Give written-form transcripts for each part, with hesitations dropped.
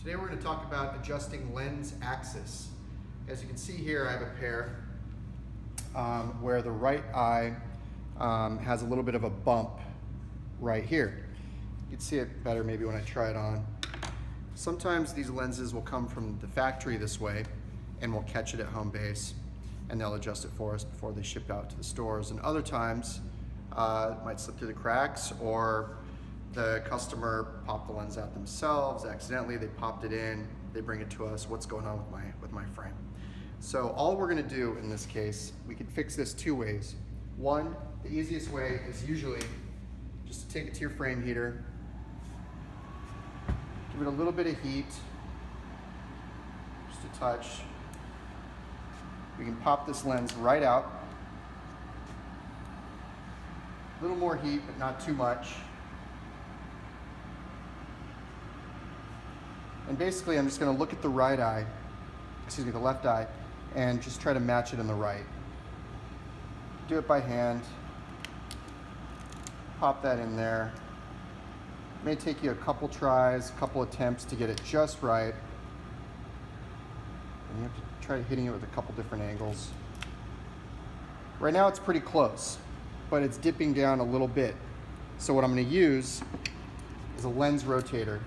Today we're going to talk about adjusting lens axis. As you can see here, I have a pair where the right eye has a little bit of a bump right here. You can see it better maybe when I try it on. Sometimes these lenses will come from the factory this way and we'll catch it at home base and they'll adjust it for us before they ship out to the stores. And other times it might slip through the cracks, or the customer popped the lens out themselves accidentally, they popped it in, they bring it to us, what's going on with my frame. So all we're going to do in this case, we can fix this two ways. One, the easiest way is usually just to take it to your frame heater, give it a little bit of heat, just a touch. We can pop this lens right out. A little more heat, but not too much. And basically I'm just going to look at the right eye, excuse me, the left eye, and just try to match it in the right. Do it by hand. Pop that in there. It may take you a couple tries, a couple attempts to get it just right. And you have to try hitting it with a couple different angles. Right now it's pretty close, but it's dipping down a little bit. So what I'm going to use is a lens rotator.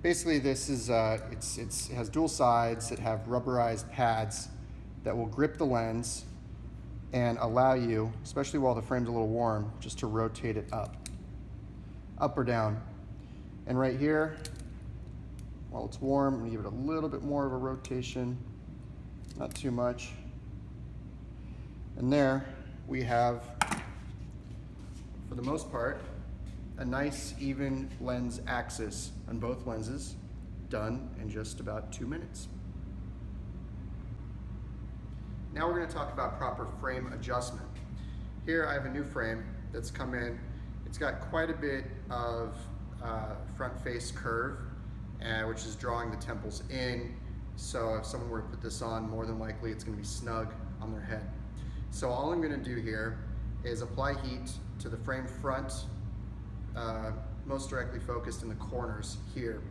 Basically this is, it has dual sides that have rubberized pads that will grip the lens and allow you, especially while the frame's a little warm, just to rotate it up or down. And right here, while it's warm, I'm gonna give it a little bit more of a rotation, not too much. And there we have, for the most part, a nice even lens axis on both lenses, done in just about 2 minutes. Now we're going to talk about proper frame adjustment. Here I have a new frame that's come in. It's got quite a bit of front face curve, which is drawing the temples in. So if someone were to put this on, more than likely it's going to be snug on their head. So all I'm going to do here is apply heat to the frame front, most directly focused in the corners here.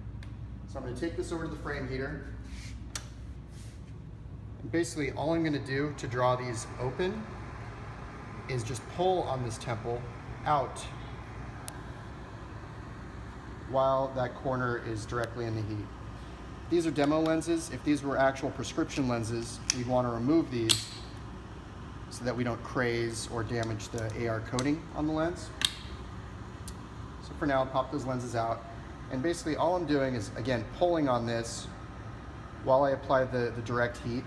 So I'm going to take this over to the frame heater. And basically all I'm going to do to draw these open is just pull on this temple out while that corner is directly in the heat. These are demo lenses. If these were actual prescription lenses, we'd want to remove these so that we don't craze or damage the AR coating on the lens. So for now, I'll pop those lenses out. And basically all I'm doing is, again, pulling on this while I apply the direct heat.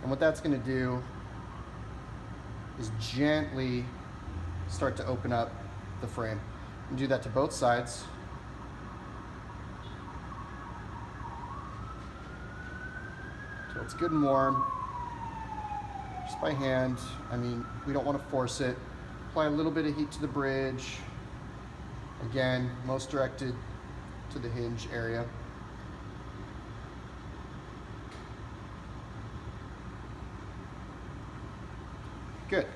And what that's going to do is gently start to open up the frame. And do that to both sides. So it's good and warm. Just by hand. I mean, we don't want to force it. Apply a little bit of heat to the bridge. Again, most directed to the hinge area. Good.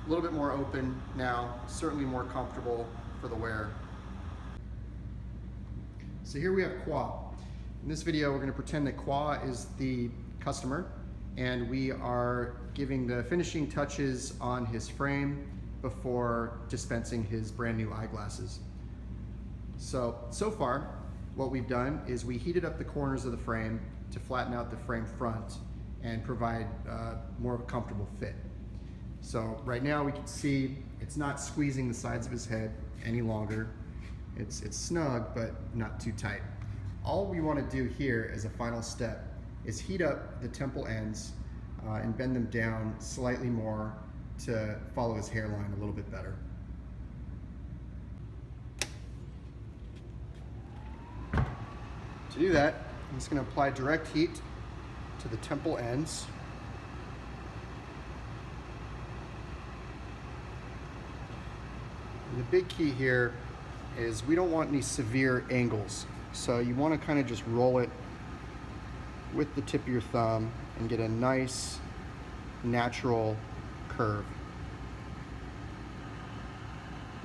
A little bit more open now, certainly more comfortable for the wearer. So here we have Qua. In this video, we're going to pretend that Qua is the customer, and we are giving the finishing touches on his frame before dispensing his brand new eyeglasses. So far, what we've done is we heated up the corners of the frame to flatten out the frame front and provide more of a comfortable fit. So right now we can see it's not squeezing the sides of his head any longer. It's snug, but not too tight. All we want to do here as a final step is heat up the temple ends and bend them down slightly more to follow his hairline a little bit better. To do that, I'm just going to apply direct heat to the temple ends. And the big key here is we don't want any severe angles. So you want to kind of just roll it with the tip of your thumb and get a nice natural curve.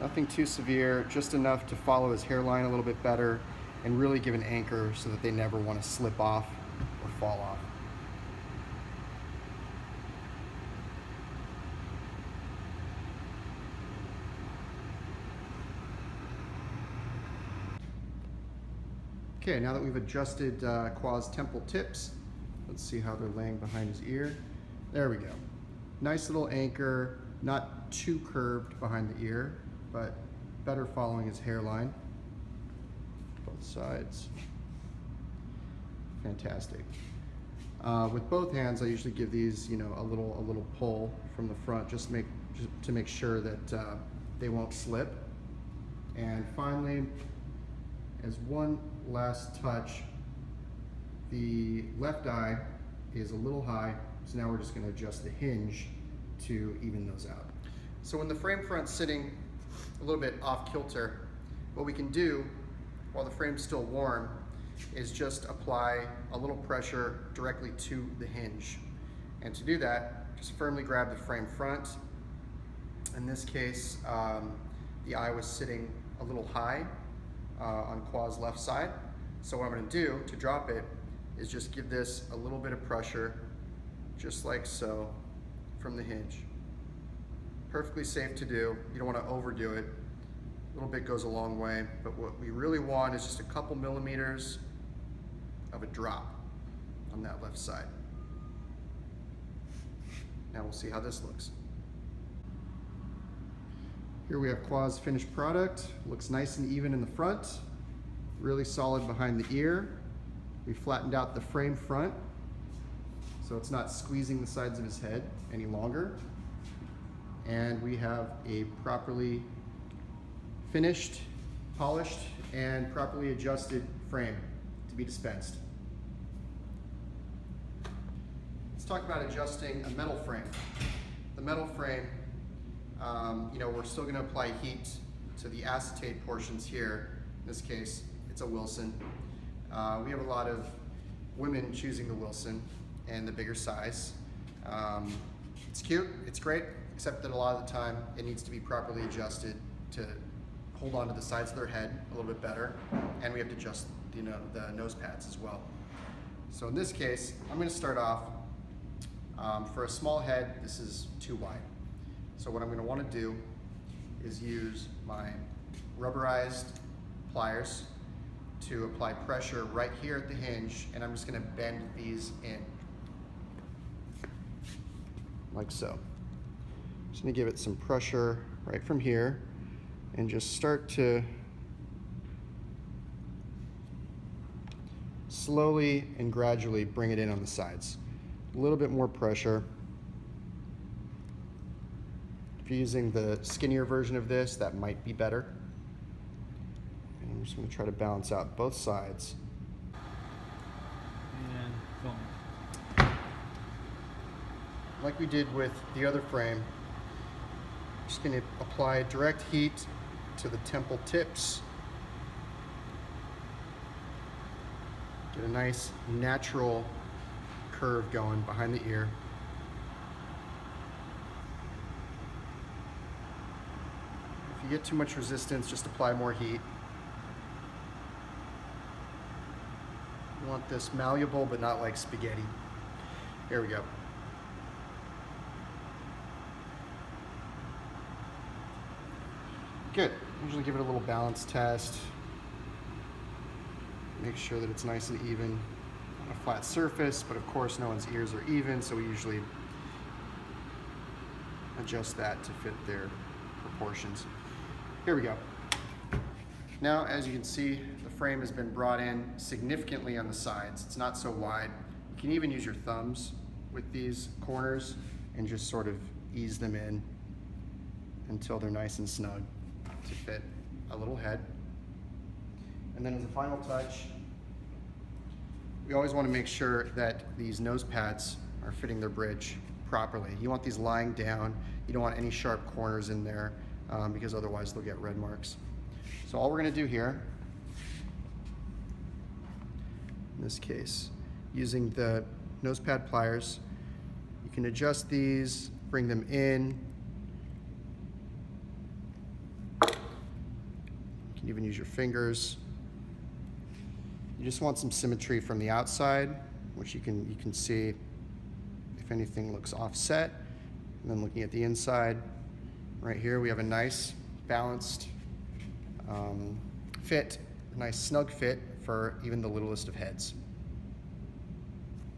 Nothing too severe, just enough to follow his hairline a little bit better and really give an anchor so that they never want to slip off or fall off. Okay, now that we've adjusted Qua's temple tips, let's see how they're laying behind his ear. There we go. Nice little anchor, not too curved behind the ear, but better following his hairline. Both sides. Fantastic. With both hands, I usually give these, a little pull from the front, just to make sure that they won't slip. And finally, as one last touch, the left eye is a little high, so now we're just going to adjust the hinge to even those out. So when the frame front's sitting a little bit off kilter, what we can do while the frame's still warm is just apply a little pressure directly to the hinge. And to do that, just firmly grab the frame front. In this case, the eye was sitting a little high on Qua's left side. So what I'm going to do to drop it is just give this a little bit of pressure, just like so, from the hinge. Perfectly safe to do. You don't want to overdo it. A little bit goes a long way, but what we really want is just a couple millimeters of a drop on that left side. Now we'll see how this looks. Here we have Qua's finished product. Looks nice and even in the front, really solid behind the ear. We flattened out the frame front, so it's not squeezing the sides of his head any longer. And we have a properly finished, polished, and properly adjusted frame to be dispensed. Let's talk about adjusting a metal frame. The metal frame, we're still going to apply heat to the acetate portions here. In this case, it's a Wilson. We have a lot of women choosing the Wilson and the bigger size. It's cute, it's great, except that a lot of the time it needs to be properly adjusted to hold on to the sides of their head a little bit better, and we have to adjust the nose pads as well. So in this case, I'm going to start off, for a small head, this is too wide. So what I'm going to want to do is use my rubberized pliers to apply pressure right here at the hinge, and I'm just going to bend these in, like so. Just going to give it some pressure right from here and just start to slowly and gradually bring it in on the sides. A little bit more pressure. If you're using the skinnier version of this, that might be better. And I'm just going to try to balance out both sides. And film. Like we did with the other frame, just going to apply direct heat to the temple tips. Get a nice natural curve going behind the ear. If you get too much resistance, just apply more heat. You want this malleable, but not like spaghetti. Here we go. Good. Usually give it a little balance test. Make sure that it's nice and even on a flat surface, but of course no one's ears are even, so we usually adjust that to fit their proportions. Here we go. Now, as you can see, the frame has been brought in significantly on the sides. It's not so wide. You can even use your thumbs with these corners and just sort of ease them in until they're nice and snug to fit a little head. And then as a final touch, we always want to make sure that these nose pads are fitting their bridge properly. You want these lying down. You don't want any sharp corners in there because otherwise they'll get red marks. So all we're going to do here, in this case, using the nose pad pliers, you can adjust these, bring them in, can even use your fingers. You just want some symmetry from the outside, which you can see if anything looks offset. And then looking at the inside, right here we have a nice balanced fit, a nice snug fit for even the littlest of heads.